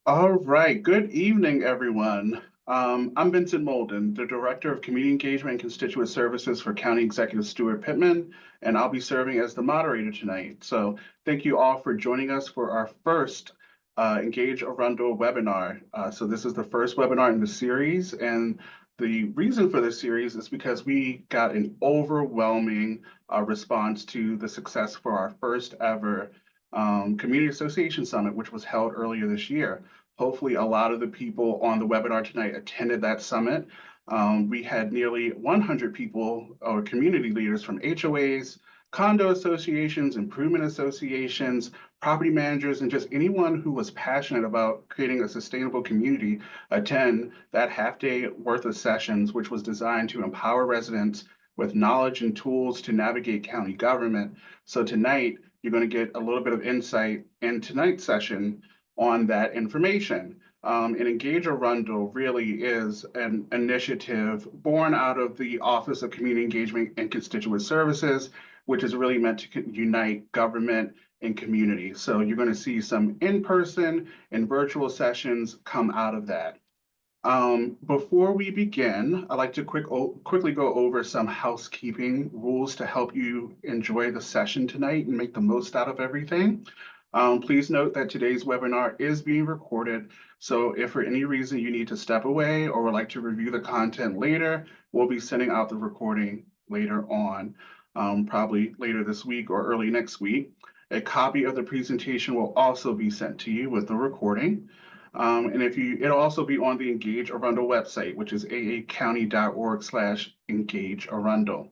All right, good evening, everyone. I'm Vincent Molden, the Director of Community Engagement and Constituent Services for County Executive Stuart Pittman, and I'll be serving as the moderator tonight. So thank you all for joining us for our first Engage Arundel webinar. So this is the first webinar in the series, and the reason for this series is because we got an overwhelming response to the success for our first ever Community Association Summit, which was held earlier this year. Hopefully, a lot of the people on the webinar tonight attended that summit. We had nearly 100 people or community leaders from HOAs, condo associations, improvement associations, property managers, and just anyone who was passionate about creating a sustainable community attend that half-day worth of sessions, which was designed to empower residents with knowledge and tools to navigate county government. So tonight, you're going to get a little bit of insight in tonight's session on that information. And Engage Arundel really is an initiative born out of the Office of Community Engagement and Constituent Services, which is really meant to unite government and community. So you're going to see some in-person and virtual sessions come out of that. Before we begin, I'd like to quickly go over some housekeeping rules to help you enjoy the session tonight and make the most out of everything. Please note that today's webinar is being recorded, so if for any reason you need to step away or would like to review the content later, we'll be sending out the recording later on, probably later this week or early next week. A copy of the presentation will also be sent to you with the recording. And it'll also be on the Engage Arundel website, which is aacounty.org/engagearundel.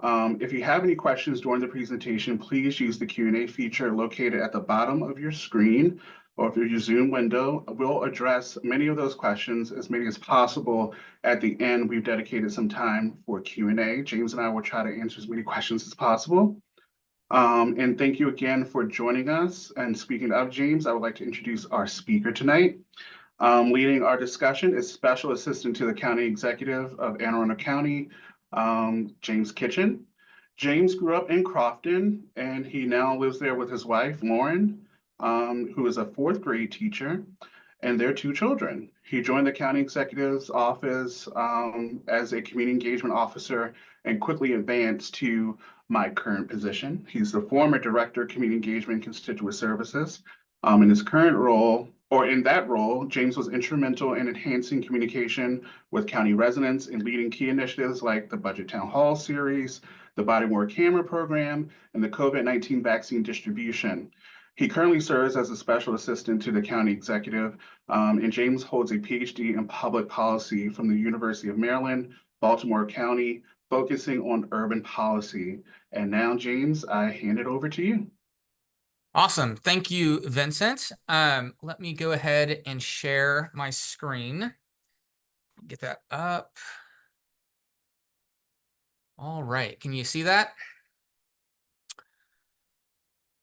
If you have any questions during the presentation, please use the Q&A feature located at the bottom of your screen or through your Zoom window. We'll address many of those questions, as many as possible. At the end, we've dedicated some time for Q&A. James and I will try to answer as many questions as possible. And thank you again for joining us. And speaking of James, I would like to introduce our speaker tonight. Leading our discussion is Special Assistant to the County Executive of Anne Arundel County, James Kitchen. James grew up in Crofton, and he now lives there with his wife, Lauren, who is a fourth grade teacher, and their two children. He joined the county executive's office as a community engagement officer and quickly advanced to my current position. He's the former director of community engagement and constituent services. In his current role, or in that role, James was instrumental in enhancing communication with county residents and leading key initiatives like the Budget Town Hall series, the Body Worn Camera program, and the COVID-19 vaccine distribution. He currently serves as a special assistant to the county executive, and James holds a PhD in public policy from the University of Maryland, Baltimore County, focusing on urban policy. And now, James, I hand it over to you. Awesome. Thank you, Vincent. Let me go ahead and share my screen. Get that up. All right. Can you see that?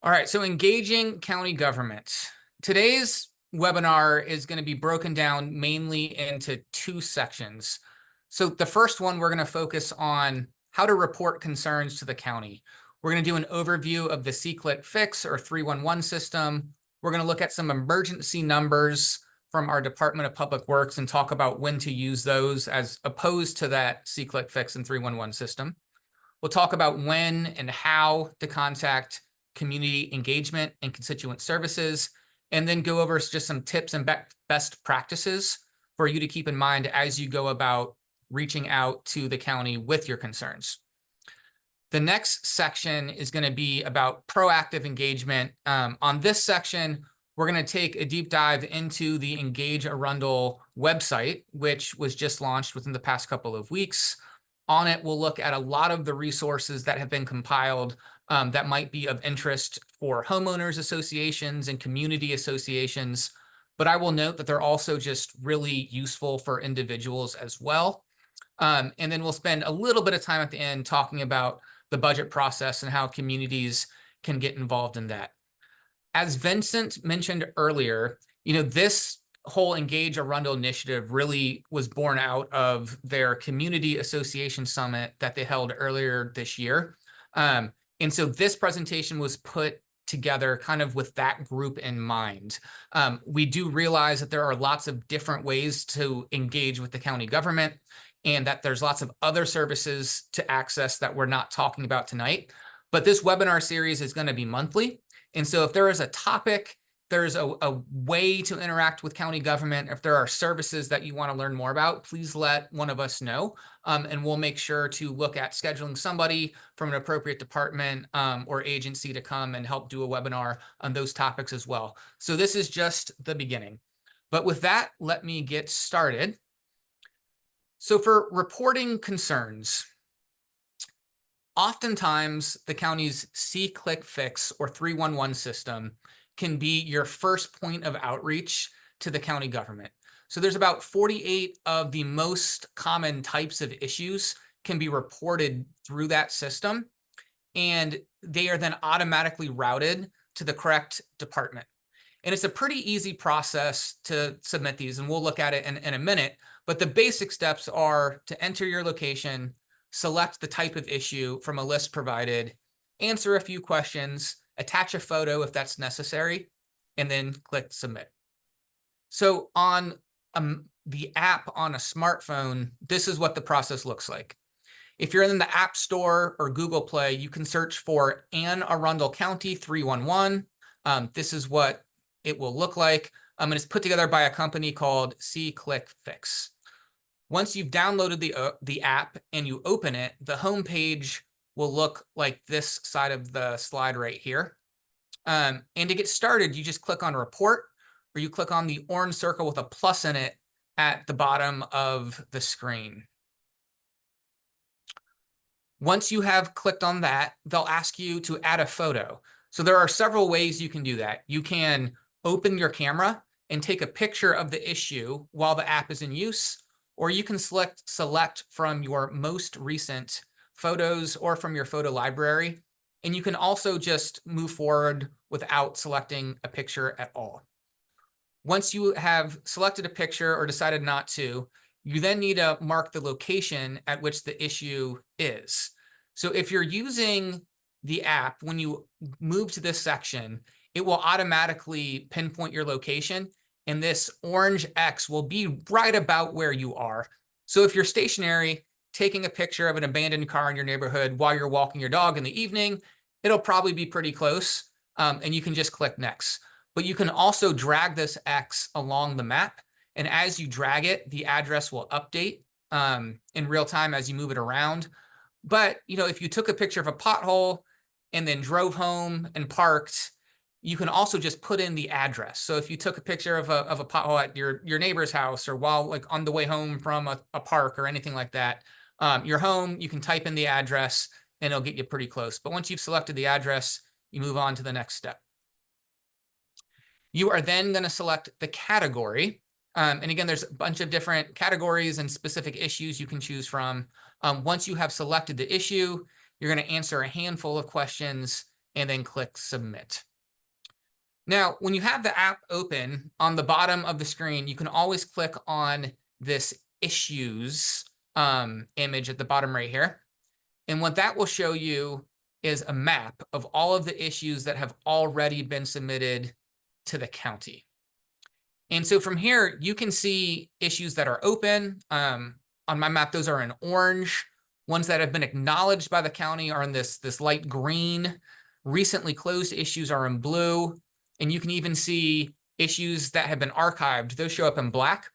All right. So engaging county government. Today's webinar is going to be broken down mainly into two sections. So the first one, we're going to focus on how to report concerns to the county. We're going to do an overview of the C-Click Fix or 311 system. We're going to look at some emergency numbers from our Department of Public Works and talk about when to use those as opposed to that C-Click Fix and 311 system. We'll talk about when and how to contact community engagement and constituent services, and then go over just some tips and best practices for you to keep in mind as you go about reaching out to the county with your concerns. The next section is going to be about proactive engagement. On this section, we're going to take a deep dive into the Engage Arundel website, which was just launched within the past couple of weeks. On it, we'll look at a lot of the resources that have been compiled that might be of interest for homeowners associations and community associations. But I will note that they're also just really useful for individuals as well. And then we'll spend a little bit of time at the end talking about the budget process and how communities can get involved in that. As Vincent mentioned earlier, this whole Engage Arundel initiative really was born out of their Community Association Summit that they held earlier this year. And so this presentation was put together kind of with that group in mind. We do realize that there are lots of different ways to engage with the county government, and that there's lots of other services to access that we're not talking about tonight. But this webinar series is going to be monthly. And so if there is a topic, there's a way to interact with county government, if there are services that you want to learn more about, please let one of us know. And we'll make sure to look at scheduling somebody from an appropriate department or agency to come and help do a webinar on those topics as well. So this is just the beginning. But with that, let me get started. So for reporting concerns, oftentimes the county's See, Click, Fix or 311 system can be your first point of outreach to the county government. So there's about 48 of the most common types of issues can be reported through that system, and they are then automatically routed to the correct department. And it's a pretty easy process to submit these, and we'll look at it in a minute. But the basic steps are to enter your location, select the type of issue from a list provided, answer a few questions, attach a photo if that's necessary, and then click submit. So on the app on a smartphone, this is what the process looks like. If you're in the App Store or Google Play, you can search for Arundel County 311. This is what it will look like. And it's put together by a company called See, Click, Fix. Once you've downloaded the app and you open it, the home page will look like this side of the slide right here. And to get started, you just click on Report, or you click on the orange circle with a plus in it at the bottom of the screen. Once you have clicked on that, they'll ask you to add a photo. So there are several ways you can do that. You can open your camera and take a picture of the issue while the app is in use, or you can select from your most recent photos or from your photo library. And you can also just move forward without selecting a picture at all. Once you have selected a picture or decided not to, you then need to mark the location at which the issue is. So if you're using the app, when you move to this section, it will automatically pinpoint your location, and this orange X will be right about where you are. So if you're stationary, taking a picture of an abandoned car in your neighborhood while you're walking your dog in the evening, it'll probably be pretty close, and you can just click next. But you can also drag this X along the map, and as you drag it, the address will update in real time as you move it around. But if you took a picture of a pothole and then drove home and parked, you can also just put in the address. So if you took a picture of a pothole at your neighbor's house, or while on the way home from a park or anything like that, you're home, you can type in the address and it'll get you pretty close. But once you've selected the address, you move on to the next step. You are then going to select the category. And again, there's a bunch of different categories and specific issues you can choose from. Once you have selected the issue, you're going to answer a handful of questions and then click submit. Now, when you have the app open, on the bottom of the screen, you can always click on this issues image at the bottom right here. And what that will show you is a map of all of the issues that have already been submitted to the county. And so from here, you can see issues that are open. On my map, those are in orange. Ones that have been acknowledged by the county are in this light green. Recently closed issues are in blue. And you can even see issues that have been archived. Those show up in black.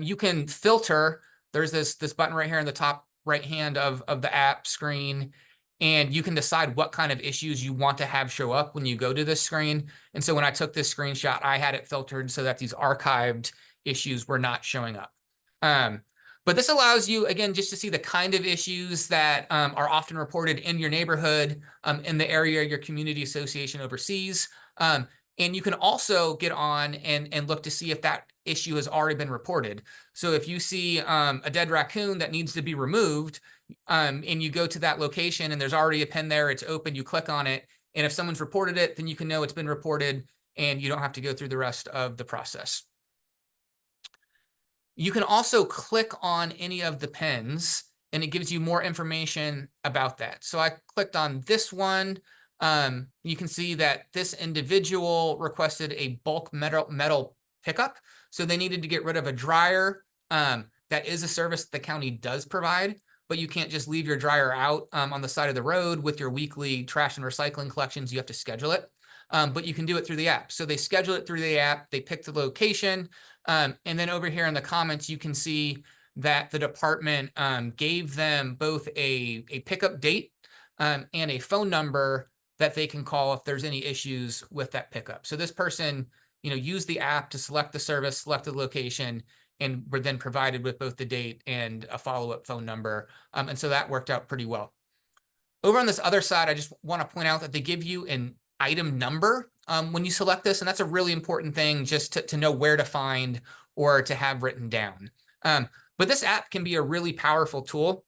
You can filter. There's this button right here in the top right hand of the app screen. And you can decide what kind of issues you want to have show up when you go to this screen. And so when I took this screenshot, I had it filtered so that these archived issues were not showing up. But this allows you, again, just to see the kind of issues that are often reported in your neighborhood, in the area your community association oversees. And you can also get on and look to see if that issue has already been reported. So if you see a dead raccoon that needs to be removed, and you go to that location and there's already a pin there, it's open, you click on it, and if someone's reported it, then you can know it's been reported and you don't have to go through the rest of the process. You can also click on any of the pins and it gives you more information about that. So I clicked on this one. you can see that this individual requested a bulk metal pickup. So they needed to get rid of a dryer. That is a service the county does provide, but you can't just leave your dryer out on the side of the road with your weekly trash and recycling collections. You have to schedule it, but you can do it through the app. So they schedule it through the app. They pick the location. And then over here in the comments, you can see that the department gave them both a pickup date and a phone number that they can call if there's any issues with that pickup. So this person, used the app to select the service, select the location, and were then provided with both the date and a follow-up phone number. And so that worked out pretty well. Over on this other side, I just want to point out that they give you an item number when you select this, and that's a really important thing just to know where to find or to have written down. But this app can be a really powerful tool.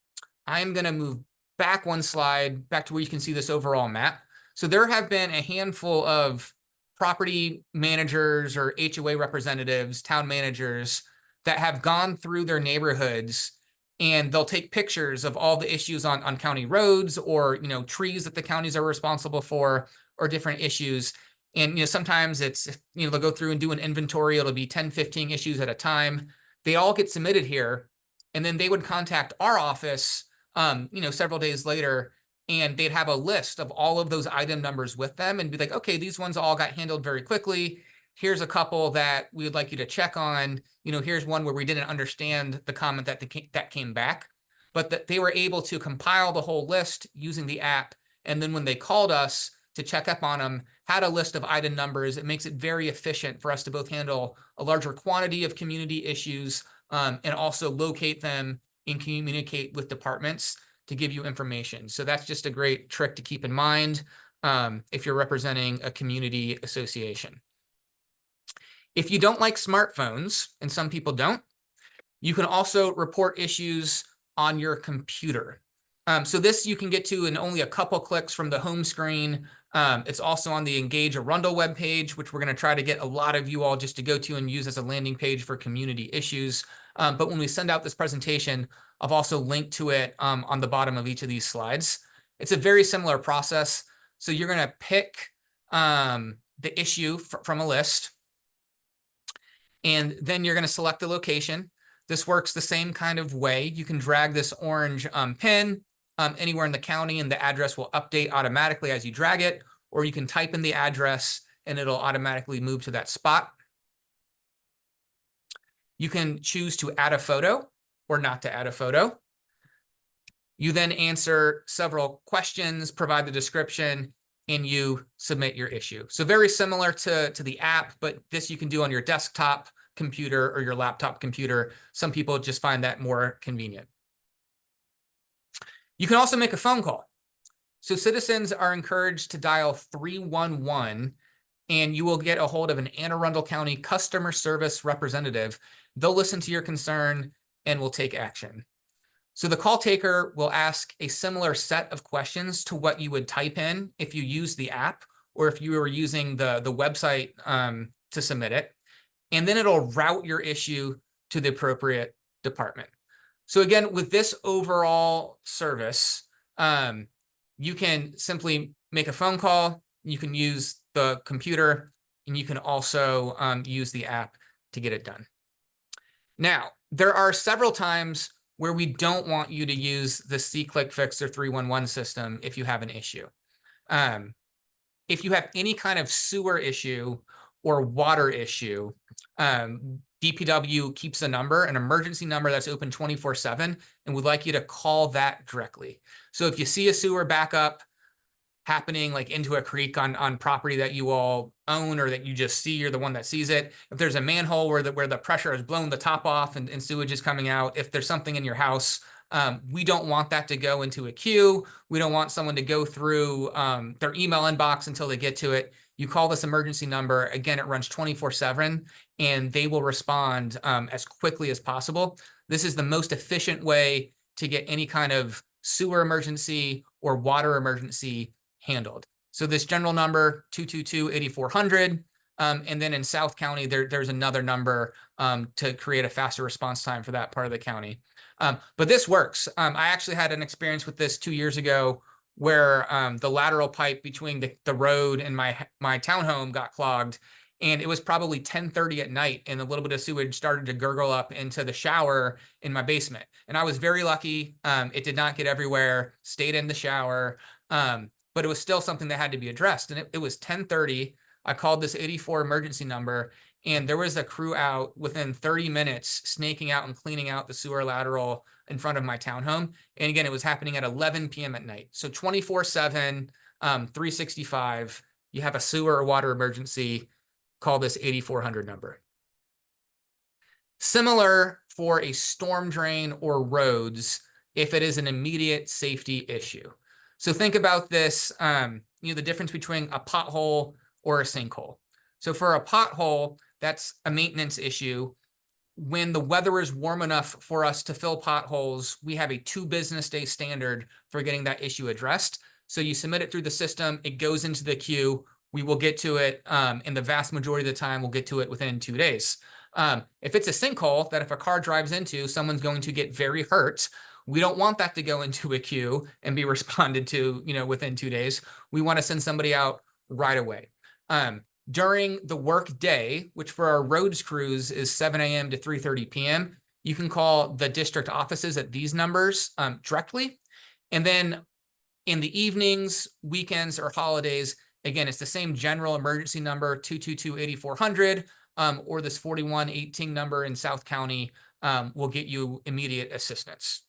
I'm going to move back one slide, back to where you can see this overall map. So there have been a handful of property managers or HOA representatives, town managers that have gone through their neighborhoods, and they'll take pictures of all the issues on county roads or, trees that the counties are responsible for or different issues. And, sometimes it's, they'll go through and do an inventory. It'll be 10, 15 issues at a time. They all get submitted here, and then they would contact our office, several days later, and they'd have a list of all of those item numbers with them and be like, okay, these ones all got handled very quickly. Here's a couple that we would like you to check on. Here's one where we didn't understand the comment that came back, but that they were able to compile the whole list using the app. And then when they called us to check up on them, had a list of item numbers. It makes it very efficient for us to both handle a larger quantity of community issues and also locate them and communicate with departments to give you information. So that's just a great trick to keep in mind if you're representing a community association. If you don't like smartphones, and some people don't, you can also report issues on your computer. So this you can get to in only a couple clicks from the home screen. It's also on the EngageArundel webpage, which we're going to try to get a lot of you all just to go to and use as a landing page for community issues. But when we send out this presentation, I've also linked to it on the bottom of each of these slides. It's a very similar process. So you're going to pick the issue from a list, and then you're going to select the location. This works the same kind of way. You can drag this orange pin anywhere in the county, and the address will update automatically as you drag it, or you can type in the address and it'll automatically move to that spot. You can choose to add a photo or not to add a photo. You then answer several questions, provide the description, and you submit your issue. So very similar to the app, but this you can do on your desktop computer or your laptop computer. Some people just find that more convenient. You can also make a phone call. So citizens are encouraged to dial 311, and you will get a hold of an Anne Arundel County customer service representative. They'll listen to your concern and will take action. So the call taker will ask a similar set of questions to what you would type in if you use the app or if you were using the website to submit it. And then it'll route your issue to the appropriate department. So again, with this overall service, you can simply make a phone call, you can use the computer, and you can also use the app to get it done. Now, there are several times where we don't want you to use the C-Click Fix or 311 system if you have an issue. If you have any kind of sewer issue or water issue, DPW keeps a number, an emergency number that's open 24/7, and would like you to call that directly. So if you see a sewer backup happening like into a creek on property that you all own or that you just see, you're the one that sees it. If there's a manhole where the pressure has blown the top off and sewage is coming out, if there's something in your house, we don't want that to go into a queue. We don't want someone to go through their email inbox until they get to it. You call this emergency number. Again, it runs 24/7, and they will respond as quickly as possible. This is the most efficient way to get any kind of sewer emergency or water emergency handled. So this general number, 222-8400, and then in South County, there's another number to create a faster response time for that part of the county. But this works. I actually had an experience with this 2 years ago where the lateral pipe between the road and my townhome got clogged. And it was probably 10:30 at night, and a little bit of sewage started to gurgle up into the shower in my basement. And I was very lucky. It did not get everywhere, stayed in the shower, but it was still something that had to be addressed. And it was 10:30. I called this 84 emergency number, and there was a crew out within 30 minutes snaking out and cleaning out the sewer lateral in front of my townhome. And again, it was happening at 11 p.m. at night. So 24/7, 365, you have a sewer or water emergency, call this 8400 number. Similar for a storm drain or roads, if it is an immediate safety issue. So think about this, the difference between a pothole or a sinkhole. So for a pothole, that's a maintenance issue. When the weather is warm enough for us to fill potholes, we have a 2 business day standard for getting that issue addressed. So you submit it through the system, it goes into the queue, we will get to it, and the vast majority of the time we'll get to it within 2 days. If it's a sinkhole that if a car drives into, someone's going to get very hurt, we don't want that to go into a queue and be responded to, within 2 days. We want to send somebody out right away. During the work day, which for our roads crews is 7 a.m. to 3:30 p.m., you can call the district offices at these numbers directly. And then in the evenings, weekends, or holidays, again, it's the same general emergency number, 222-8400, or this 4118 number in South County will get you immediate assistance.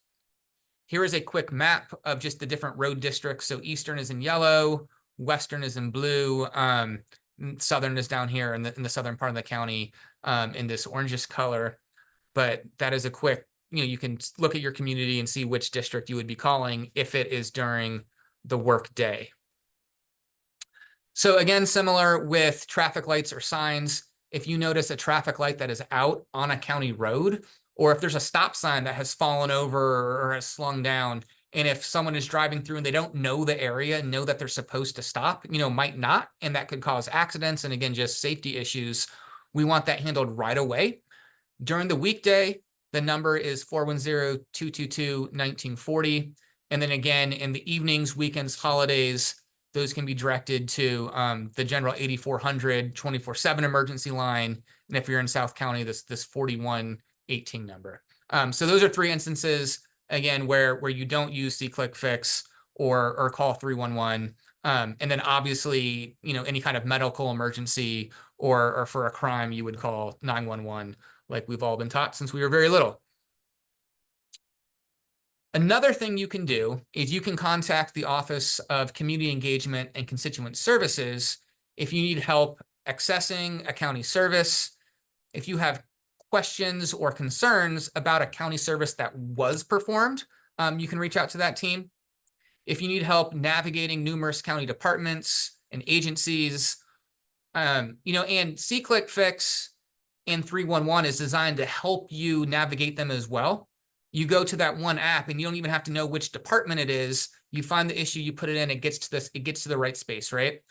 Here is a quick map of just the different road districts. So Eastern is in yellow, Western is in blue, Southern is down here in the southern part of the county in this orangish color. But that is a quick, you can look at your community and see which district you would be calling if it is during the work day. So again, similar with traffic lights or signs, if you notice a traffic light that is out on a county road, or if there's a stop sign that has fallen over or has slung down, and if someone is driving through and they don't know the area and know that they're supposed to stop, might not, and that could cause accidents and again, just safety issues, we want that handled right away. During the weekday, the number is 410-222-1940. And then again, in the evenings, weekends, holidays, those can be directed to the general 8400 24/7 emergency line. And if you're in South County, this 4118 number. So those are 3 instances, again, where you don't use C-Click Fix or call 311. And then obviously, any kind of medical emergency or for a crime, you would call 911, like we've all been taught since we were very little. Another thing you can do is you can contact the Office of Community Engagement and Constituent Services if you need help accessing a county service, if you have questions or concerns about a county service that was performed, you can reach out to that team. If you need help navigating numerous county departments and agencies, and C-Click Fix and 311 is designed to help you navigate them as well. You go to that one app and you don't even have to know which department it is. You find the issue, you put it in, it gets to the right space, right?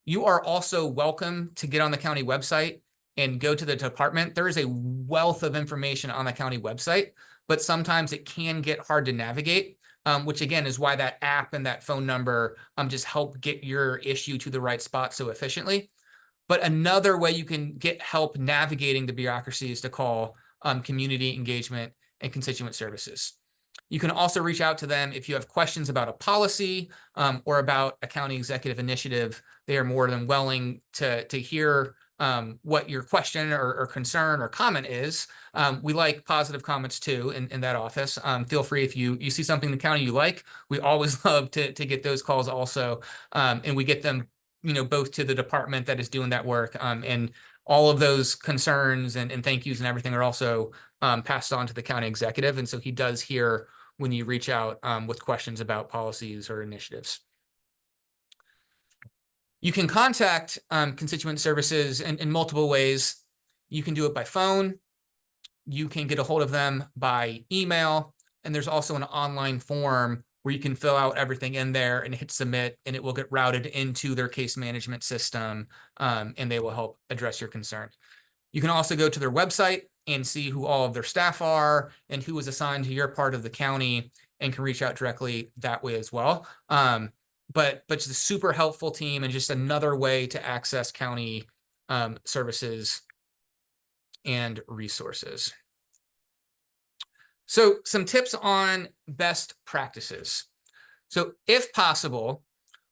You are also welcome to get on the county website and go to the department. There is a wealth of information on the county website, but sometimes it can get hard to navigate, which again is why that app and that phone number just help get your issue to the right spot so efficiently. But another way you can get help navigating the bureaucracy is to call community engagement and constituent services. You can also reach out to them if you have questions about a policy or about a county executive initiative. They are more than willing to hear what your question or concern or comment is. We like positive comments too in that office. Feel free if you see something in the county you like. We always love to get those calls also, and we get them both to the department that is doing that work, and all of those concerns and thank yous and everything are also passed on to the county executive. And so he does hear when you reach out with questions about policies or initiatives. You can contact constituent services in multiple ways. You can do it by phone. You can get a hold of them by email. And there's also an online form where you can fill out everything in there and hit submit, and it will get routed into their case management system, and they will help address your concern. You can also go to their website and see who all of their staff are and who is assigned to your part of the county. and can reach out directly that way as well. But it's a super helpful team and just another way to access county services and resources. So some tips on best practices. So if possible,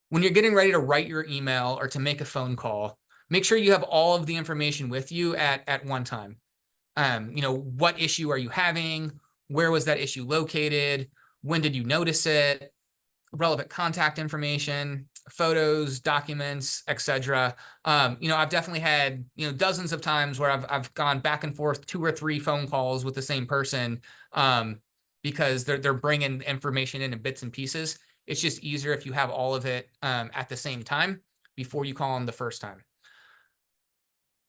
when you're getting ready to write your email or to make a phone call, make sure you have all of the information with you at one time. What issue are you having? Where was that issue located? When did you notice it? Relevant contact information, photos, documents, etc. I've definitely had dozens of times where I've gone back and forth 2 or 3 phone calls with the same person because they're bringing information in bits and pieces. It's just easier if you have all of it at the same time before you call them the first time.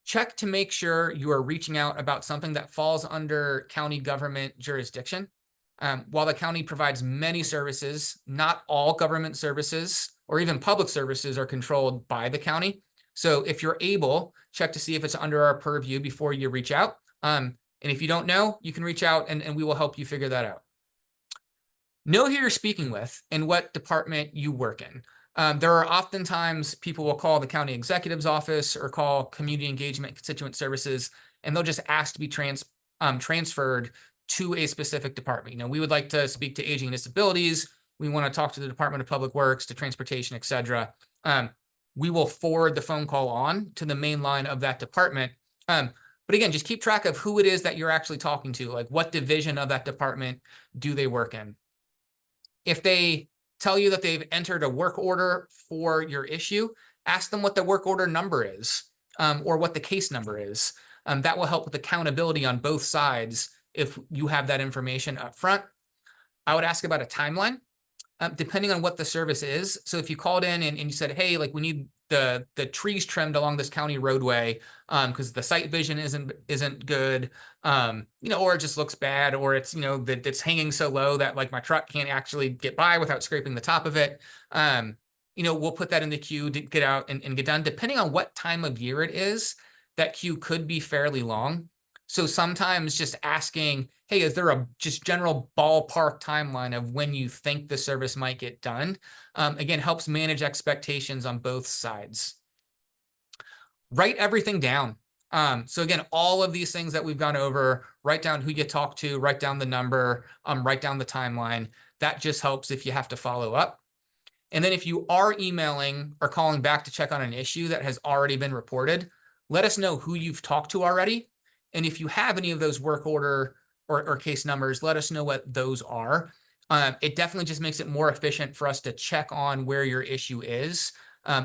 Check to make sure you are reaching out about something that falls under county government jurisdiction. While the county provides many services, not all government services or even public services are controlled by the county. So if you're able, check to see if it's under our purview before you reach out. And if you don't know, you can reach out and we will help you figure that out. Know who you're speaking with and what department you work in. There are oftentimes people will call the county executive's office or call community engagement constituent services, and they'll just ask to be transferred to a specific department. We would like to speak to aging and disabilities. We want to talk to the Department of Public Works, to transportation, etc. We will forward the phone call on to the main line of that department. But again, just keep track of who it is that you're actually talking to, like what division of that department do they work in. If they tell you that they've entered a work order for your issue, ask them what the work order number is or what the case number is. That will help with accountability on both sides if you have that information up front. I would ask about a timeline, depending on what the service is. So if you called in and you said, hey, like we need the trees trimmed along this county roadway because the sight vision isn't good, or it just looks bad, or it's, that it's hanging so low that like my truck can't actually get by without scraping the top of it. We'll put that in the queue to get out and get done. Depending on what time of year it is, that queue could be fairly long. So sometimes just asking, hey, is there a just general ballpark timeline of when you think the service might get done? Again, helps manage expectations on both sides. Write everything down. So again, all of these things that we've gone over, write down who you talk to, write down the number, write down the timeline. That just helps if you have to follow up. And then if you are emailing or calling back to check on an issue that has already been reported, let us know who you've talked to already. And if you have any of those work order or case numbers, let us know what those are. It definitely just makes it more efficient for us to check on where your issue is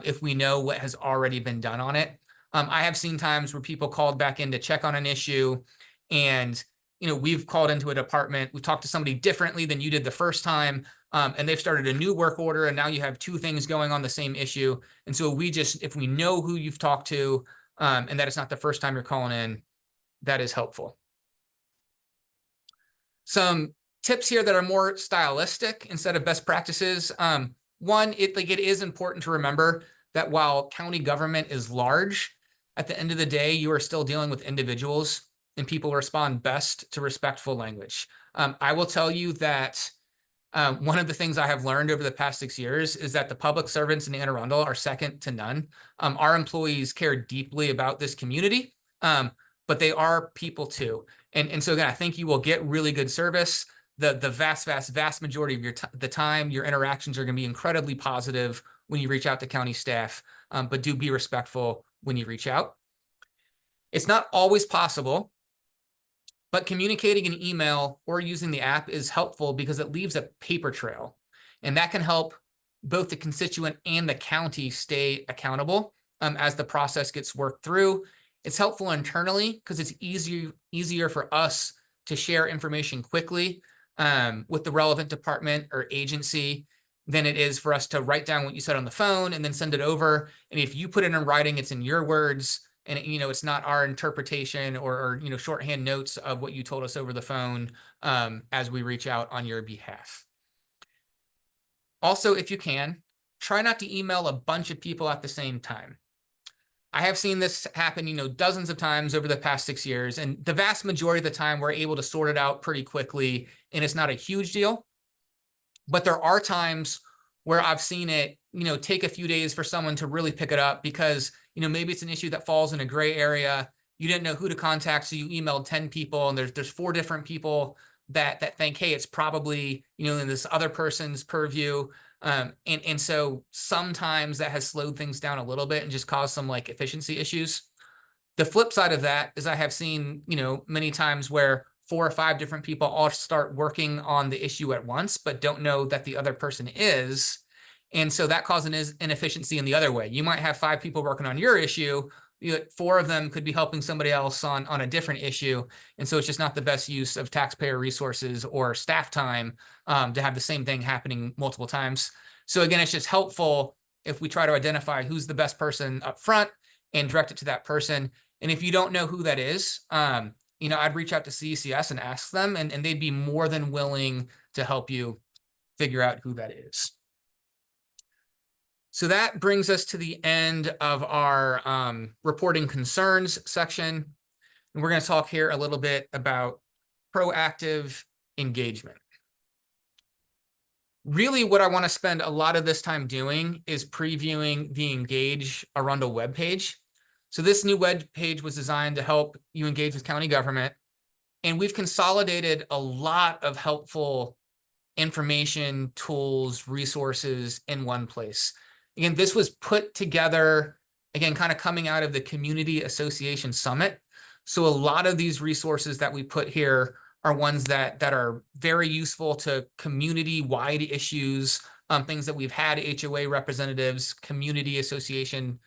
if we know what has already been done on it. I have seen times where people called back in to check on an issue and we've called into a department, we talked to somebody differently than you did the first time, and they've started a new work order, and now you have 2 things going on the same issue. And so if we know who you've talked to and that it's not the first time you're calling in, that is helpful. Some tips here that are more stylistic instead of best practices. One, it is important to remember that while county government is large, at the end of the day, you are still dealing with individuals, and people respond best to respectful language. I will tell you that one of the things I have learned over the past 6 years is that the public servants in Anne Arundel are second to none. Our employees care deeply about this community, but they are people too. And so again, I think you will get really good service. The vast majority of the time, your interactions are going to be incredibly positive when you reach out to county staff, but do be respectful when you reach out. It's not always possible, but communicating an email or using the app is helpful because it leaves a paper trail, and that can help both the constituent and the county stay accountable as the process gets worked through. It's helpful internally because it's easier for us to share information quickly with the relevant department or agency than it is for us to write down what you said on the phone and then send it over. And if you put it in writing, it's in your words, and it's not our interpretation or shorthand notes of what you told us over the phone as we reach out on your behalf. Also, if you can, try not to email a bunch of people at the same time. I have seen this happen, dozens of times over the past 6 years, and the vast majority of the time we're able to sort it out pretty quickly, and it's not a huge deal. But there are times where I've seen it, take a few days for someone to really pick it up because, maybe it's an issue that falls in a gray area. You didn't know who to contact, so you emailed 10 people, and there's 4 different people that think, hey, it's probably, in this other person's purview. And so sometimes that has slowed things down a little bit and just caused some like efficiency issues. The flip side of that is I have seen, many times where 4 or 5 different people all start working on the issue at once, but don't know that the other person is. And so that causes an inefficiency in the other way. You might have 5 people working on your issue. 4 of them could be helping somebody else on a different issue. And so it's just not the best use of taxpayer resources or staff time to have the same thing happening multiple times. So again, it's just helpful if we try to identify who's the best person up front and direct it to that person. And if you don't know who that is, I'd reach out to CECS and ask them, and they'd be more than willing to help you figure out who that is. So that brings us to the end of our reporting concerns section. And we're going to talk here a little bit about proactive engagement. Really, what I want to spend a lot of this time doing is previewing the EngageArundel webpage. So this new web page was designed to help you engage with county government. And we've consolidated a lot of helpful information, tools, resources in one place. Again, this was put together, again, kind of coming out of the Community Association Summit. So a lot of these resources that we put here are ones that are very useful to community-wide issues, things that we've had HOA representatives, community association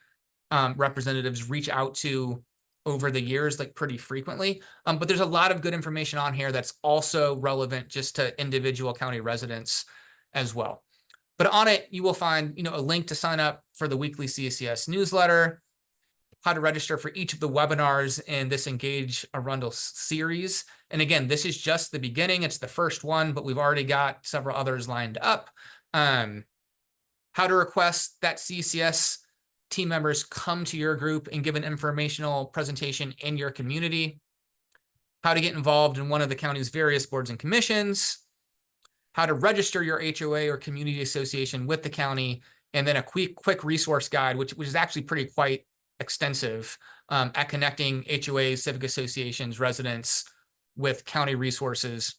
representatives reach out to over the years, like pretty frequently. But there's a lot of good information on here that's also relevant just to individual county residents as well. But on it, you will find, a link to sign up for the weekly CECS newsletter, how to register for each of the webinars in this EngageArundel series. And again, this is just the beginning. It's the first one, but we've already got several others lined up. How to request that CECS team members come to your group and give an informational presentation in your community, how to get involved in one of the county's various boards and commissions, how to register your HOA or community association with the county, and then a quick resource guide, which is actually quite extensive at connecting HOAs, civic associations, residents with county resources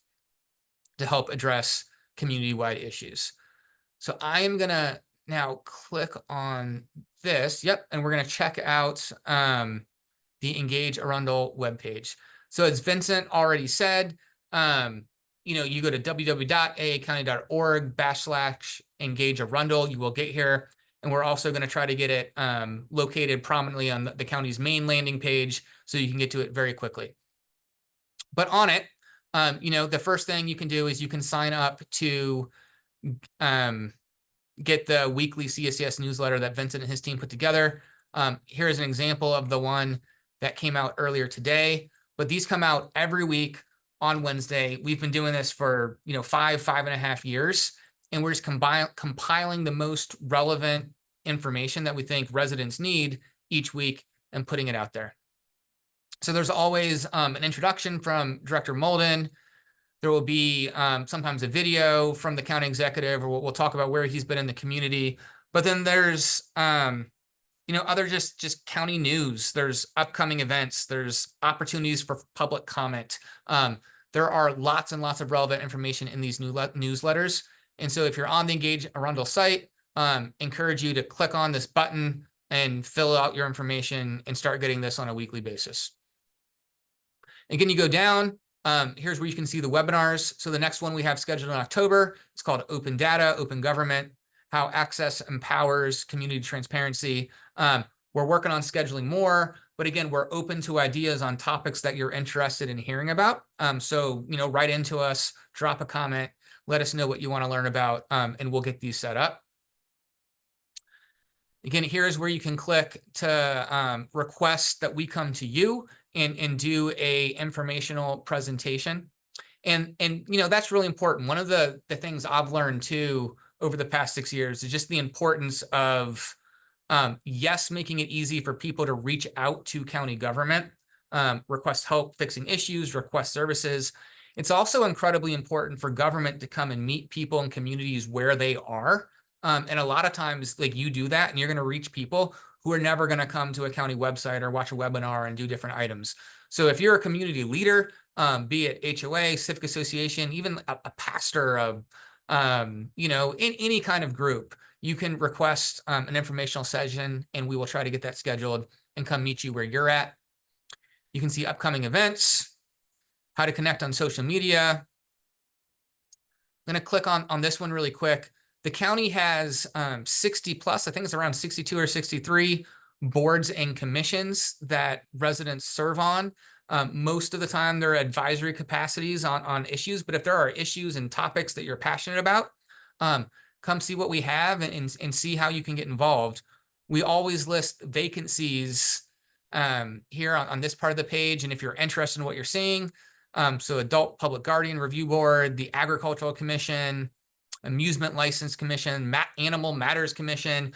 to help address community-wide issues. So I am going to now click on this. Yep. And we're going to check out the EngageArundel webpage. So as Vincent already said, you go to www.aacounty.org/EngageArundel. You will get here. And we're also going to try to get it located prominently on the county's main landing page so you can get to it very quickly. But on it, the first thing you can do is you can sign up to get the weekly CECS newsletter that Vincent and his team put together. Here's an example of the one that came out earlier today, but these come out every week on Wednesday. We've been doing this for, 5.5 years, and we're just compiling the most relevant information that we think residents need each week and putting it out there. So there's always an introduction from Director Molden. There will be sometimes a video from the county executive, or we'll talk about where he's been in the community. But then there's, other just county news. There's upcoming events. There's opportunities for public comment. There are lots and lots of relevant information in these newsletters. And so if you're on the EngageArundel site, encourage you to click on this button and fill out your information and start getting this on a weekly basis. Again, you go down. Here's where you can see the webinars. So the next one we have scheduled in October, it's called Open Data, Open Government, How Access Empowers Community Transparency. We're working on scheduling more, but again, we're open to ideas on topics that you're interested in hearing about. So, write into us, drop a comment, let us know what you want to learn about, and we'll get these set up. Again, here's where you can click to request that we come to you and do a informational presentation. And that's really important. One of the things I've learned too over the past 6 years is just the importance of, yes, making it easy for people to reach out to county government, request help fixing issues, request services. It's also incredibly important for government to come and meet people in communities where they are. And a lot of times, like, you do that and you're going to reach people who are never going to come to a county website or watch a webinar and do different items. So if you're a community leader, be it HOA, civic association, even a pastor of, you know, in any kind of group, you can request an informational session and we will try to get that scheduled and come meet you where you're at. You can see upcoming events, how to connect on social media. I'm going to click on this one really quick. The county has 60 plus, I think it's around 62 or 63 boards and commissions that residents serve on. Most of the time, they're advisory capacities on issues, but if there are issues and topics that you're passionate about, come see what we have and see how you can get involved. We always list vacancies here on this part of the page, and if you're interested in what you're seeing, so Adult Public Guardian Review Board, the Agricultural Commission, Amusement License Commission, Animal Matters Commission.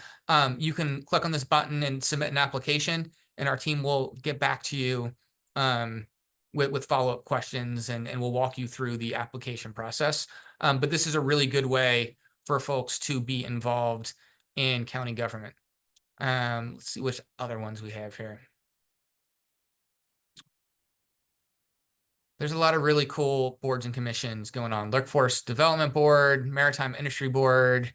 You can click on this button and submit an application, and our team will get back to you with follow-up questions, and we'll walk you through the application process. But this is a really good way for folks to be involved in county government. Let's see which other ones we have here. There's a lot of really cool boards and commissions going on. Workforce Development Board, Maritime Industry Board,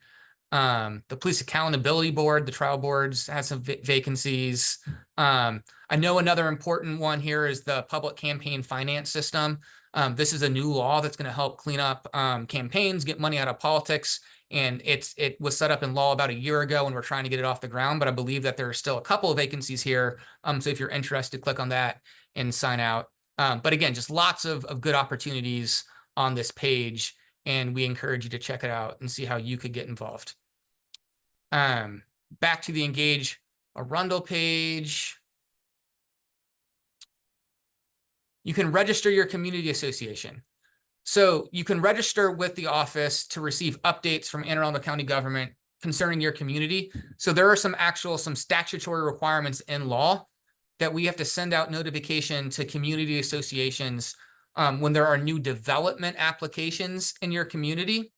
the Police Accountability Board, the trial boards has some vacancies. I know another important one here is the Public Campaign Finance System. This is a new law that's going to help clean up campaigns, get money out of politics. And it was set up in law about a year ago, and we're trying to get it off the ground. But I believe that there are still a couple of vacancies here. So if you're interested, click on that and sign out. But again, just lots of good opportunities on this page, and we encourage you to check it out and see how you could get involved. Back to the Engage Arundel page. You can register your community association. So you can register with the office to receive updates from Anne Arundel County government concerning your community. So there are some statutory requirements in law that we have to send out notification to community associations when there are new development applications in your community,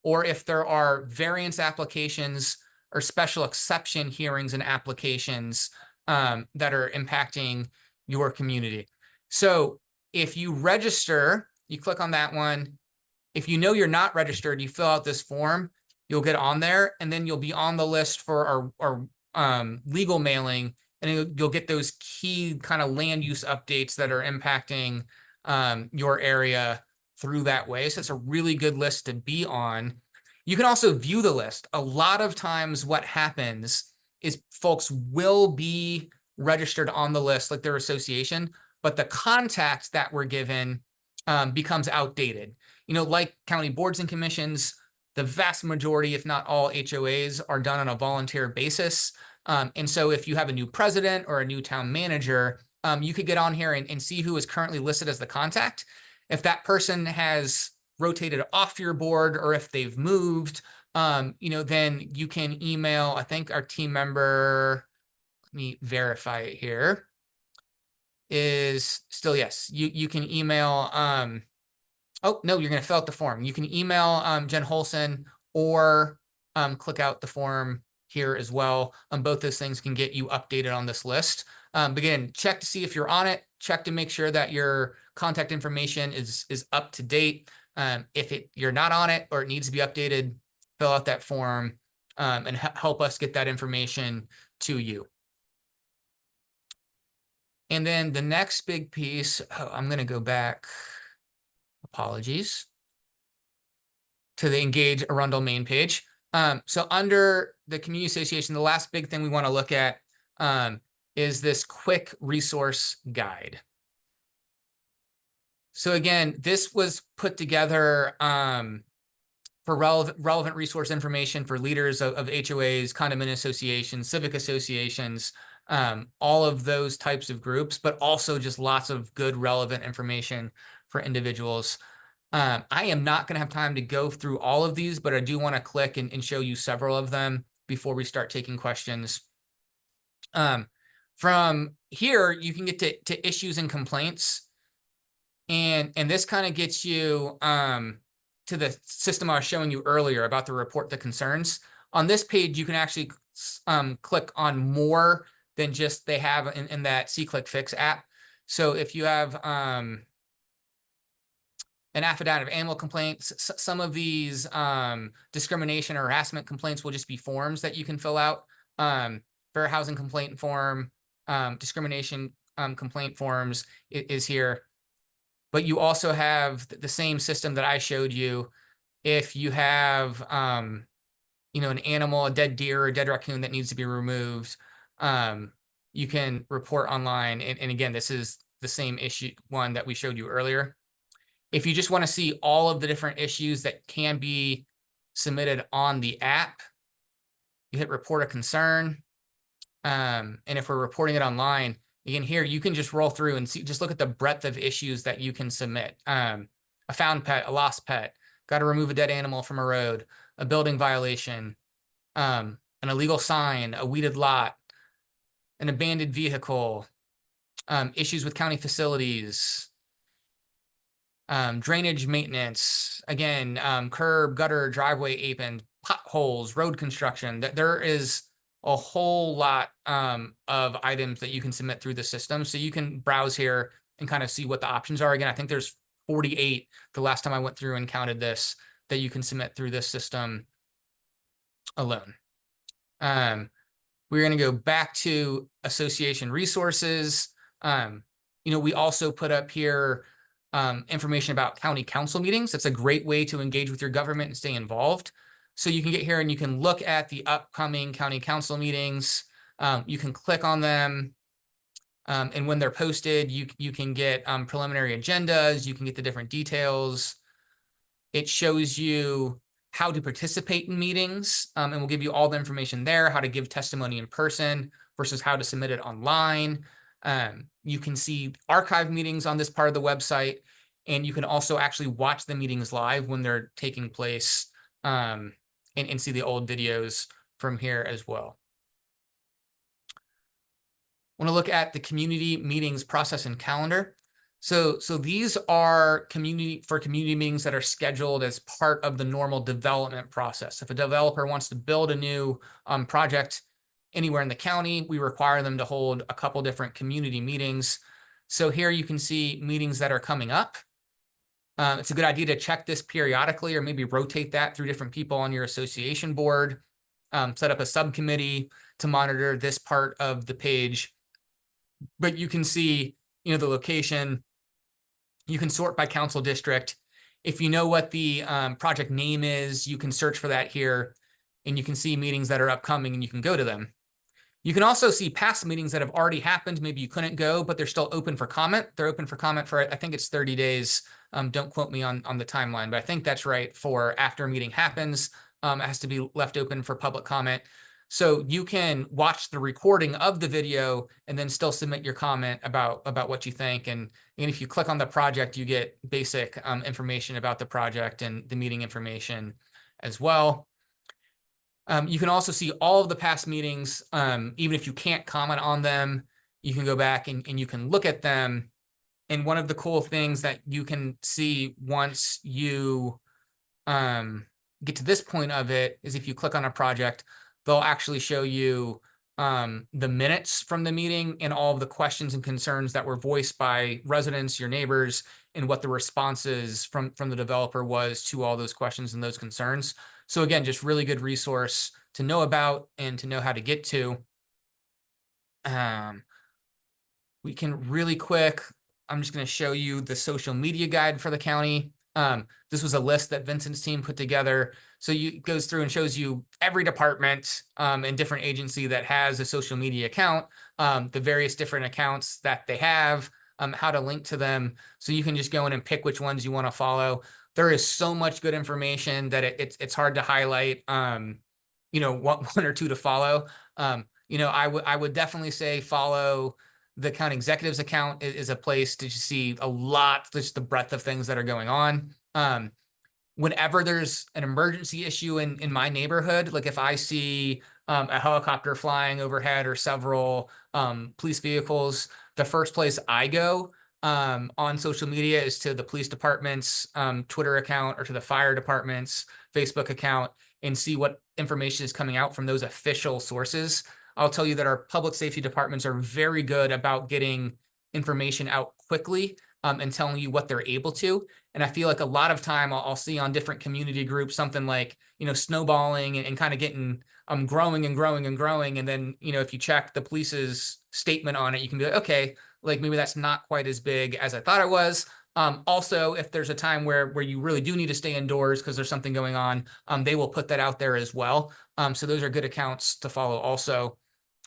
or if there are variance applications or special exception hearings and applications that are impacting your community. So if you register, you click on that one. If you know you're not registered, you fill out this form, you'll get on there, and then you'll be on the list for our legal mailing, and you'll get those key kind of land use updates that are impacting your area through that way. So it's a really good list to be on. You can also view the list. A lot of times what happens is folks will be registered on the list, like their association, but the contact that we're given becomes outdated. You know, like county boards and commissions, the vast majority, if not all HOAs, are done on a volunteer basis. And so if you have a new president or a new town manager, you could get on here and see who is currently listed as the contact. If that person has rotated off your board or if they've moved, you know, then you can email, I think our team member, let me verify it here, is still, yes, you can email, oh, no, you're going to fill out the form. You can email Jen Holson or click out the form here as well. Both those things can get you updated on this list. But again, check to see if you're on it. Check to make sure that your contact information is up to date. If you're not on it or it needs to be updated, fill out that form and help us get that information to you. And then the next big piece, I'm going to go back, apologies, to the Engage Arundel main page. So under the community association, the last big thing we want to look at is this quick resource guide. So again, this was put together for relevant resource information for leaders of HOAs, condominium associations, civic associations, all of those types of groups, but also just lots of good relevant information for individuals. I am not going to have time to go through all of these, but I do want to click and show you several of them before we start taking questions. From here, you can get to issues and complaints. And this kind of gets you to the system I was showing you earlier about the report the concerns. On this page, you can actually click on more than just they have in that C-Click Fix app. So if you have an affidavit of animal complaints, some of these discrimination or harassment complaints will just be forms that you can fill out. Fair housing complaint form, discrimination complaint forms is here. But you also have the same system that I showed you. If you have, you know, an animal, a dead deer or a dead raccoon that needs to be removed, you can report online. And again, this is the same issue one that we showed you earlier. If you just want to see all of the different issues that can be submitted on the app, you hit report a concern. And if we're reporting it online, again, here you can just roll through and see, just look at the breadth of issues that you can submit. A found pet, a lost pet, got to remove a dead animal from a road, a building violation, an illegal sign, a weeded lot, an abandoned vehicle, issues with county facilities, drainage maintenance, again, curb, gutter, driveway apron, potholes, road construction. There is a whole lot of items that you can submit through the system. So you can browse here and kind of see what the options are. Again, I think there's 48 the last time I went through and counted this that you can submit through this system alone. We're going to go back to association resources. You know, we also put up here information about county council meetings. That's a great way to engage with your government and stay involved. So you can get here and you can look at the upcoming county council meetings. You can click on them. And when they're posted, you can get preliminary agendas. You can get the different details. It shows you how to participate in meetings, and we'll give you all the information there, how to give testimony in person versus how to submit it online. You can see archive meetings on this part of the website, and you can also actually watch the meetings live when they're taking place, and see the old videos from here as well. I want to look at the community meetings process and calendar. So these are community meetings that are scheduled as part of the normal development process. If a developer wants to build a new project anywhere in the county, we require them to hold a couple different community meetings. So here you can see meetings that are coming up. It's a good idea to check this periodically or maybe rotate that through different people on your association board. Set up a subcommittee to monitor this part of the page. But you can see, you know, the location. You can sort by council district. If you know what the project name is, you can search for that here, and you can see meetings that are upcoming and you can go to them. You can also see past meetings that have already happened. Maybe you couldn't go, but they're still open for comment. They're open for comment for, I think it's 30 days. Don't quote me on the timeline, but I think that's right. For after a meeting happens, it has to be left open for public comment. So you can watch the recording of the video and then still submit your comment about what you think. And if you click on the project, you get basic information about the project and the meeting information as well. You can also see all of the past meetings. Even if you can't comment on them, you can go back and you can look at them. And one of the cool things that you can see once you get to this point of it is if you click on a project, they'll actually show you the minutes from the meeting and all of the questions and concerns that were voiced by residents, your neighbors, and what the responses from the developer was to all those questions and those concerns. So again, just really good resource to know about and to know how to get to. We can really quick, I'm just going to show you the social media guide for the county. This was a list that Vincent's team put together. So it goes through and shows you every department and different agency that has a social media account, the various different accounts that they have, how to link to them. So you can just go in and pick which ones you want to follow. There is so much good information that it's hard to highlight, you know, one or two to follow. You know, I would definitely say follow the county executive's account is a place to see a lot, just the breadth of things that are going on. Whenever there's an emergency issue in my neighborhood, like if I see a helicopter flying overhead or several police vehicles, the first place I go on social media is to the police department's Twitter account or to the fire department's Facebook account and see what information is coming out from those official sources. I'll tell you that our public safety departments are very good about getting information out quickly and telling you what they're able to. And I feel like a lot of time I'll see on different community groups something like, snowballing and kind of getting growing and growing and growing. And then, if you check the police's statement on it, you can be like, okay, like maybe that's not quite as big as I thought it was. Also, if there's a time where you really do need to stay indoors because there's something going on, they will put that out there as well. So those are good accounts to follow also.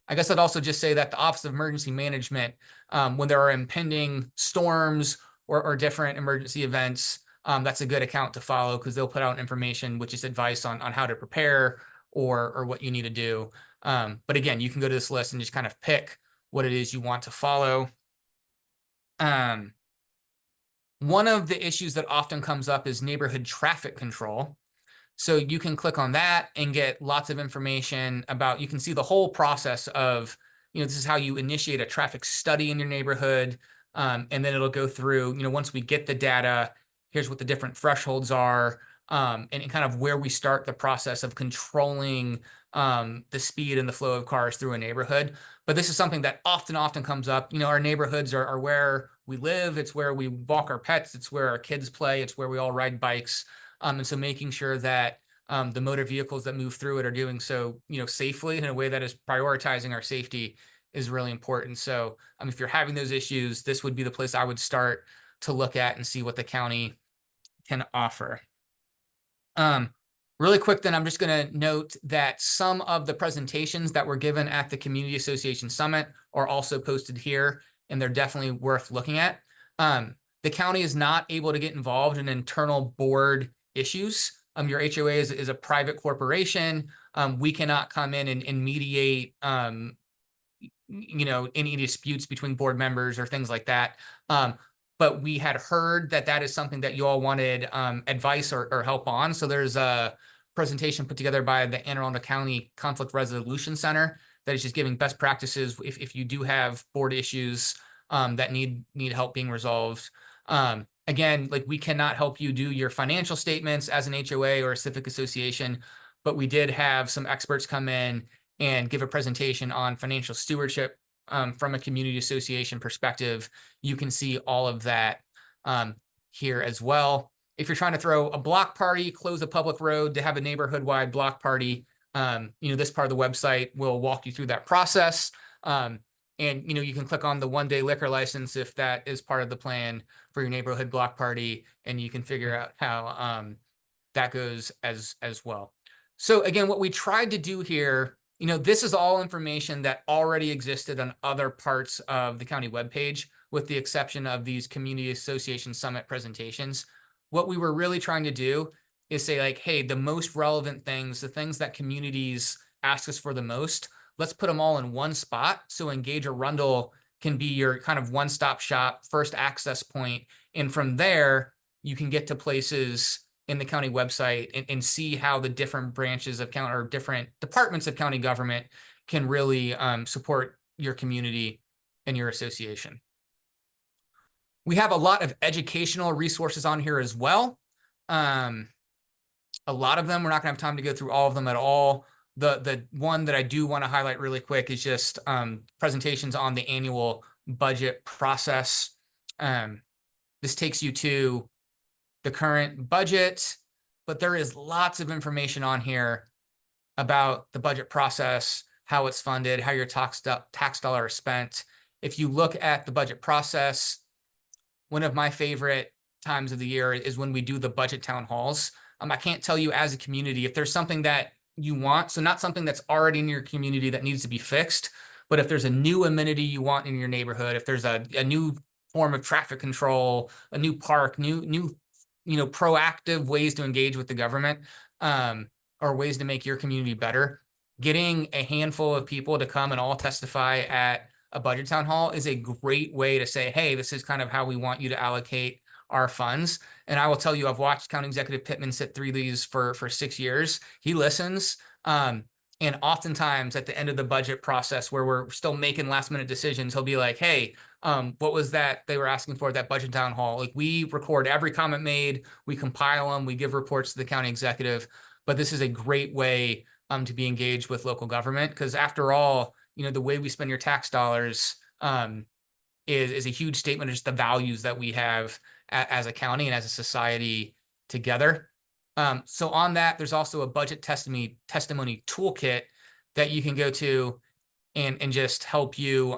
I guess I'd also just say that the Office of Emergency Management, when there are impending storms or different emergency events, that's a good account to follow because they'll put out information, which is advice on how to prepare or what you need to do. But again, you can go to this list and just kind of pick what it is you want to follow. One of the issues that often comes up is neighborhood traffic control. So you can click on that and get lots of information about, you can see the whole process of, this is how you initiate a traffic study in your neighborhood. And then it'll go through, once we get the data, here's what the different thresholds are, and kind of where we start the process of controlling the speed and the flow of cars through a neighborhood. But this is something that often comes up. Our neighborhoods are where we live. It's where we walk our pets. It's where our kids play. It's where we all ride bikes. And so making sure that the motor vehicles that move through it are doing so, safely in a way that is prioritizing our safety is really important. So if you're having those issues, this would be the place I would start to look at and see what the county can offer. Really quick, then I'm just going to note that some of the presentations that were given at the Community Association Summit are also posted here, and they're definitely worth looking at. The county is not able to get involved in internal board issues. Your HOA is a private corporation. We cannot come in and mediate, any disputes between board members or things like that. But we had heard that is something that you all wanted advice or help on. So there's a presentation put together by the Anne Arundel County Conflict Resolution Center that is just giving best practices if you do have board issues that need help being resolved. Again, like we cannot help you do your financial statements as an HOA or a civic association, but we did have some experts come in and give a presentation on financial stewardship from a community association perspective. You can see all of that here as well. If you're trying to throw a block party, close a public road to have a neighborhood-wide block party, this part of the website will walk you through that process. And you can click on the one-day liquor license if that is part of the plan for your neighborhood block party, and you can figure out how that goes as well. So again, what we tried to do here, this is all information that already existed on other parts of the county webpage, with the exception of these Community Association Summit presentations. What we were really trying to do is say like, hey, the most relevant things, the things that communities ask us for the most, let's put them all in one spot. So EngageArundel can be your kind of one-stop shop, first access point. And from there, you can get to places in the county website and see how the different branches of county or different departments of county government can really support your community and your association. We have a lot of educational resources on here as well. A lot of them, we're not gonna have time to go through all of them at all. The one that I do want to highlight really quick is just presentations on the annual budget process. This takes you to the current budget, but there is lots of information on here about the budget process, how it's funded, how your tax dollar is spent. If you look at the budget process, one of my favorite times of the year is when we do the budget town halls. I can't tell you as a community if there's something that you want, so not something that's already in your community that needs to be fixed, but if there's a new amenity you want in your neighborhood, if there's a new form of traffic control, a new park, new proactive ways to engage with the government, or ways to make your community better, getting a handful of people to come and all testify at a budget town hall is a great way to say, hey, this is kind of how we want you to allocate our funds. And I will tell you, I've watched County Executive Pittman sit through these for 6 years. He listens. And oftentimes at the end of the budget process where we're still making last minute decisions, he'll be like, hey, what was that they were asking for at that budget town hall? Like, we record every comment made, we compile them, we give reports to the county executive. But this is a great way to be engaged with local government, because after all, the way we spend your tax dollars is a huge statement of just the values that we have as a county and as a society together. So on that, there's also a budget testimony toolkit that you can go to and just help you,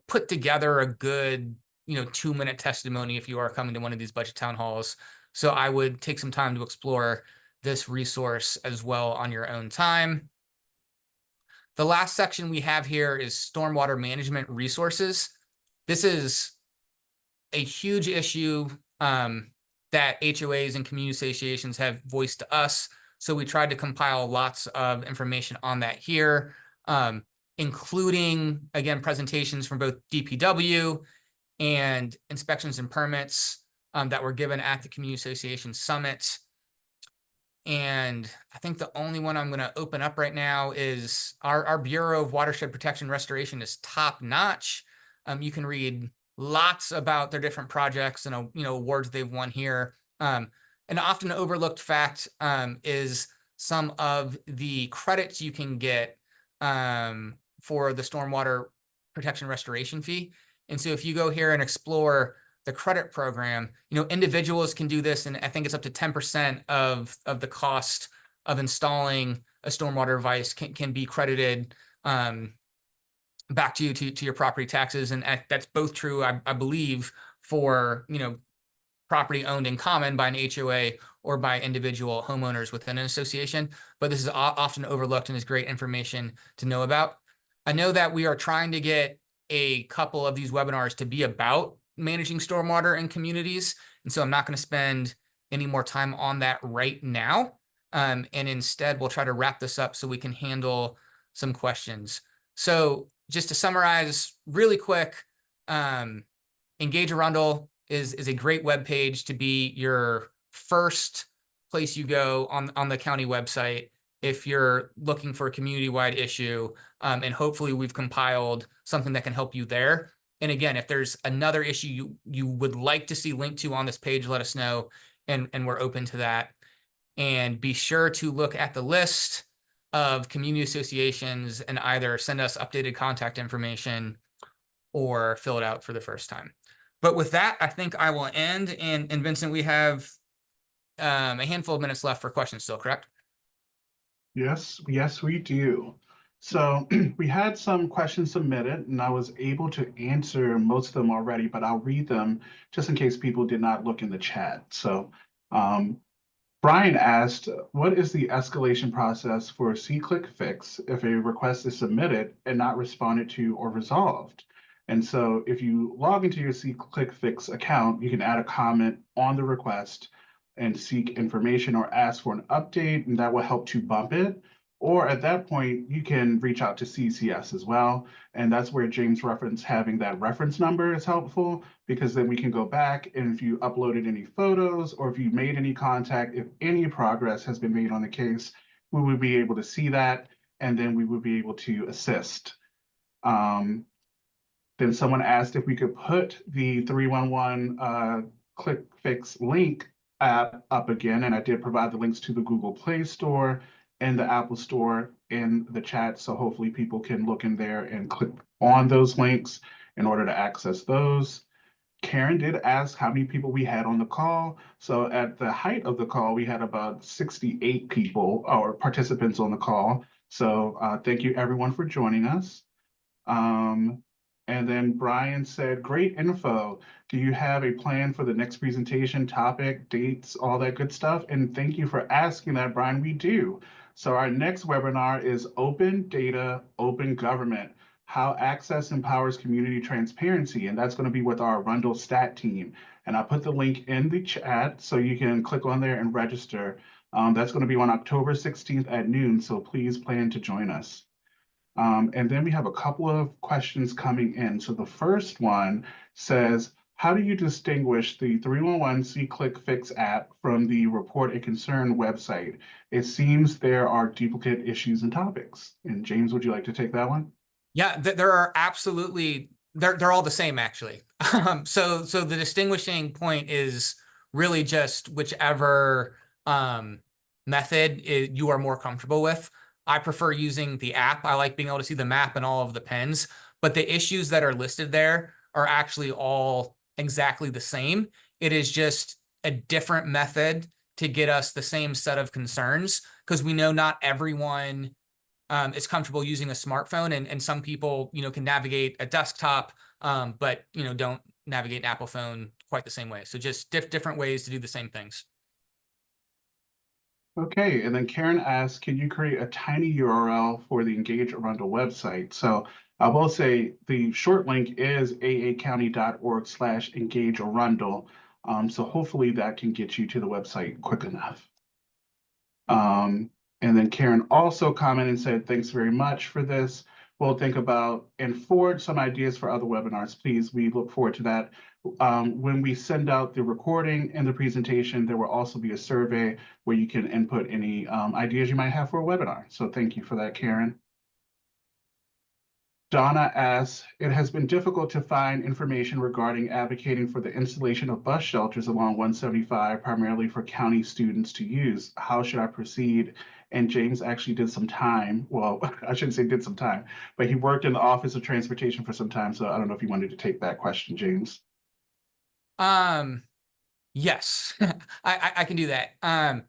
put together a good, 2-minute testimony if you are coming to one of these budget town halls. So I would take some time to explore this resource as well on your own time. The last section we have here is stormwater management resources. This is a huge issue that HOAs and community associations have voiced to us. So we tried to compile lots of information on that here, including, again, presentations from both DPW and inspections and permits that were given at the Community Association Summit. And I think the only one I'm going to open up right now is our Bureau of Watershed Protection Restoration is top notch. You can read lots about their different projects and awards they've won here. An often overlooked fact is some of the credits you can get for the stormwater protection restoration fee. And so if you go here and explore the credit program, individuals can do this, and I think it's up to 10% of the cost of installing a stormwater device can be credited back to you to your property taxes. And that's both true, I believe, for property owned in common by an HOA or by individual homeowners within an association. But this is often overlooked and is great information to know about. I know that we are trying to get a couple of these webinars to be about managing stormwater in communities, and so I'm not going to spend any more time on that right now. And instead, we'll try to wrap this up so we can handle some questions. So just to summarize really quick, EngageArundel is a great web page to be your first place you go on the county website if you're looking for a community-wide issue, and hopefully we've compiled something that can help you there. And again, if there's another issue you would like to see linked to on this page, let us know, and we're open to that. And be sure to look at the list of community associations and either send us updated contact information or fill it out for the first time. But with that, I think I will end. And Vincent, we have a handful of minutes left for questions still, correct? Yes, we do. So we had some questions submitted, and I was able to answer most of them already, but I'll read them just in case people did not look in the chat. So Brian asked, what is the escalation process for C-Click Fix if a request is submitted and not responded to or resolved? And so if you log into your C-Click Fix account, you can add a comment on the request and seek information or ask for an update, and that will help to bump it. Or at that point, you can reach out to CCS as well. And that's where James referenced having that reference number is helpful, because then we can go back, and if you uploaded any photos or if you made any contact, if any progress has been made on the case, we would be able to see that, and then we would be able to assist. Then someone asked if we could put the 311 Click Fix link app up again, and I did provide the links to the Google Play Store and the Apple Store in the chat, so hopefully people can look in there and click on those links in order to access those. Karen did ask how many people we had on the call. So at the height of the call, we had about 68 people or participants on the call. So thank you everyone for joining us. And then Brian said, great info. Do you have a plan for the next presentation, topic, dates, all that good stuff? And thank you for asking that, Brian. We do. So our next webinar is Open Data, Open Government, How Access Empowers Community Transparency. And that's going to be with our Arundel Stat team. And I'll put the link in the chat so you can click on there and register. That's going to be on October 16th at noon. So please plan to join us. And then we have a couple of questions coming in. So the first one says, how do you distinguish the 311 See-Click Fix app from the Report a Concern website? It seems there are duplicate issues and topics. And James, would you like to take that one? Yeah, there are absolutely, they're all the same actually. So the distinguishing point is really just whichever method you are more comfortable with. I prefer using the app. I like being able to see the map and all of the pins, but the issues that are listed there are actually all exactly the same. It is just a different method to get us the same set of concerns, because we know not everyone is comfortable using a smartphone, and some people, can navigate a desktop, but, don't navigate an Apple phone quite the same way. So just different ways to do the same things. Okay, and then Karen asks, can you create a tiny URL for the EngageArundel website? So I will say the short link is aacounty.org/EngageArundel. So hopefully that can get you to the website quick enough. And then Karen also commented and said, thanks very much for this. We'll think about and forward some ideas for other webinars, please. We look forward to that. When we send out the recording and the presentation, there will also be a survey where you can input any ideas you might have for a webinar. So thank you for that, Karen. Donna asks, it has been difficult to find information regarding advocating for the installation of bus shelters along 175, primarily for county students to use. How should I proceed? And James actually did some time. Well, I shouldn't say did some time, but he worked in the Office of Transportation for some time. So I don't know if you wanted to take that question, James. Yes, I can do that.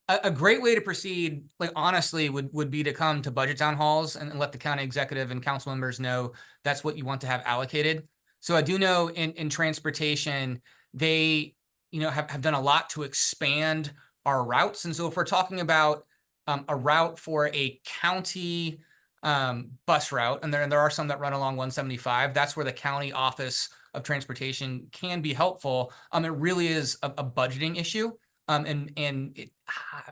A great way to proceed, like honestly, would be to come to budget town halls and let the county executive and council members know that's what you want to have allocated. So I do know in transportation, they, have done a lot to expand our routes. And so if we're talking about a route for a county bus route, and there are some that run along 175, that's where the county office of transportation can be helpful. It really is a budgeting issue. And I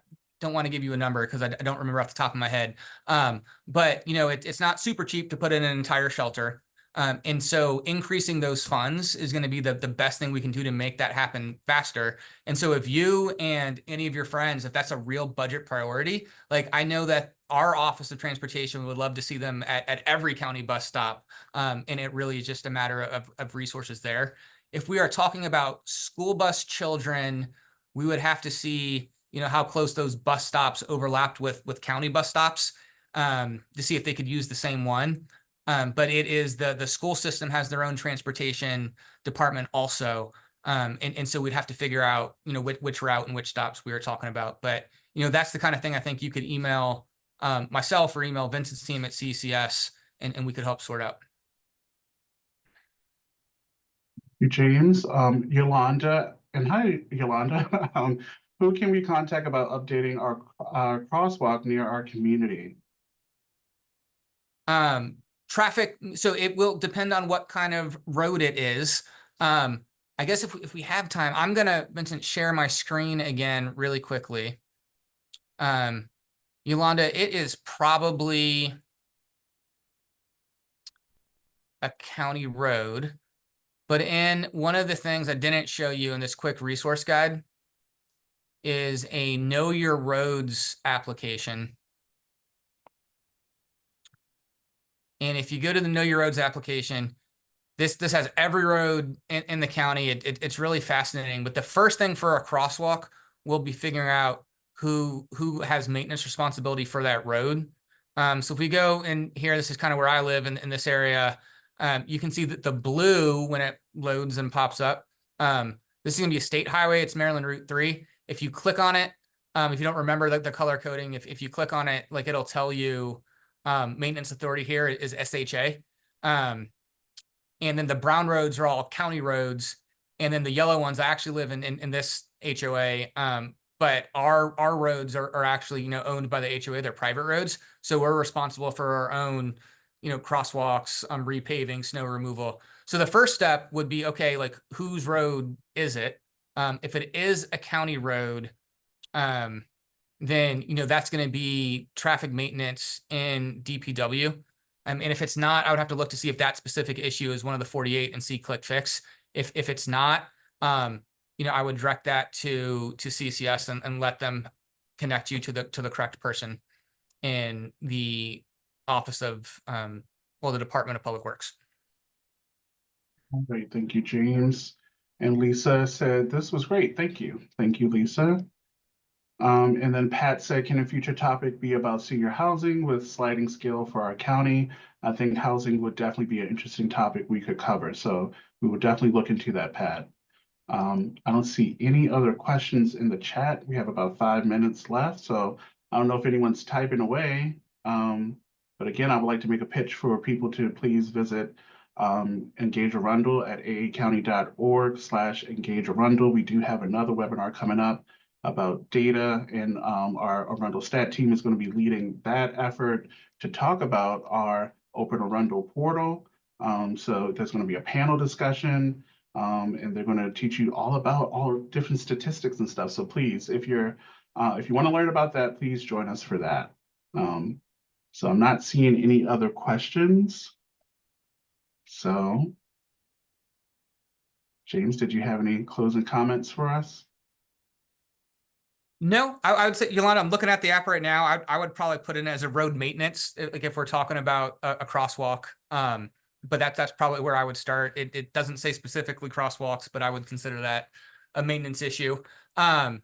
don't want to give you a number because I don't remember off the top of my head. But it's not super cheap to put in an entire shelter. And so increasing those funds is going to be the best thing we can do to make that happen faster. And so if you and any of your friends, if that's a real budget priority, like I know that our Office of Transportation would love to see them at every county bus stop. And it really is just a matter of resources there. If we are talking about school bus children, we would have to see, how close those bus stops overlapped with county bus stops to see if they could use the same one. But it is the school system has their own transportation department also. And so we'd have to figure out, which route and which stops we were talking about. But, that's the kind of thing I think you could email myself or email Vincent's team at CCS, and we could help sort out. James, Yolanda, and hi, Yolanda. Who can we contact about updating our crosswalk near our community? Traffic, so it will depend on what kind of road it is. I guess if we have time, I'm gonna, Vincent, share my screen again really quickly. Yolanda, it is probably a county road, but in one of the things I didn't show you in this quick resource guide is a Know Your Roads application. And if you go to the Know Your Roads application, this has every road in the county. It's really fascinating. But the first thing for a crosswalk, we'll be figuring out who has maintenance responsibility for that road. So if we go in here, this is kind of where I live in this area. You can see that the blue, when it loads and pops up, this is going to be a state highway. It's Maryland Route 3. If you click on it, if you don't remember the color coding, if you click on it, like it'll tell you maintenance authority here is SHA. And then the brown roads are all county roads. And then the yellow ones, I actually live in this HOA. But our roads are actually, owned by the HOA. They're private roads. So we're responsible for our own, crosswalks, repaving, snow removal. So the first step would be, okay, like whose road is it? If it is a county road, then, that's going to be traffic maintenance in DPW. And if it's not, I would have to look to see if that specific issue is one of the 48 and see click fix. If it's not, you know, I would direct that to CCS and let them connect you to the correct person in the office of well, the Department of Public Works. Great, thank you, James. And Lisa said, this was great, thank you. Thank you, Lisa. And then Pat said, can a future topic be about senior housing with sliding scale for our county? I think housing would definitely be an interesting topic we could cover. So we will definitely look into that, Pat. I don't see any other questions in the chat. We have about 5 minutes left, so I don't know if anyone's typing away. But again, I would like to make a pitch for people to please visit EngageArundel at aacounty.org/EngageArundel. We do have another webinar coming up about data, and our Arundel Stat team is going to be leading that effort to talk about our Open Arundel portal. So there's going to be a panel discussion. And they're going to teach you all about all different statistics and stuff. So please, if you want to learn about that, please join us for that. So I'm not seeing any other questions. So, James, did you have any closing comments for us? No, I would say, Yolanda, I'm looking at the app right now. I would probably put in as a road maintenance, like if we're talking about a crosswalk. But that's probably where I would start. It doesn't say specifically crosswalks, but I would consider that a maintenance issue. No,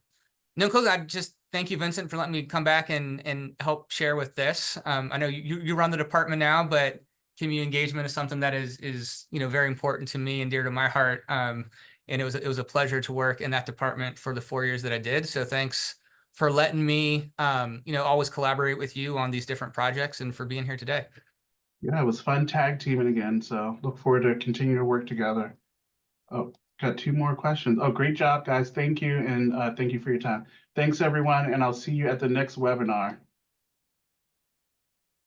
close. I just thank you, Vincent, for letting me come back and help share with this. I know you run the department now, but community engagement is something that is you know, very important to me and dear to my heart. And it was a pleasure to work in that department for the 4 years that I did. So thanks for letting me you know, always collaborate with you on these different projects and for being here today. Yeah, it was fun tag teaming again. So look forward to continuing to work together. Oh, got 2 more questions. Oh, great job, guys. Thank you. And thank you for your time. Thanks, everyone. And I'll see you at the next webinar.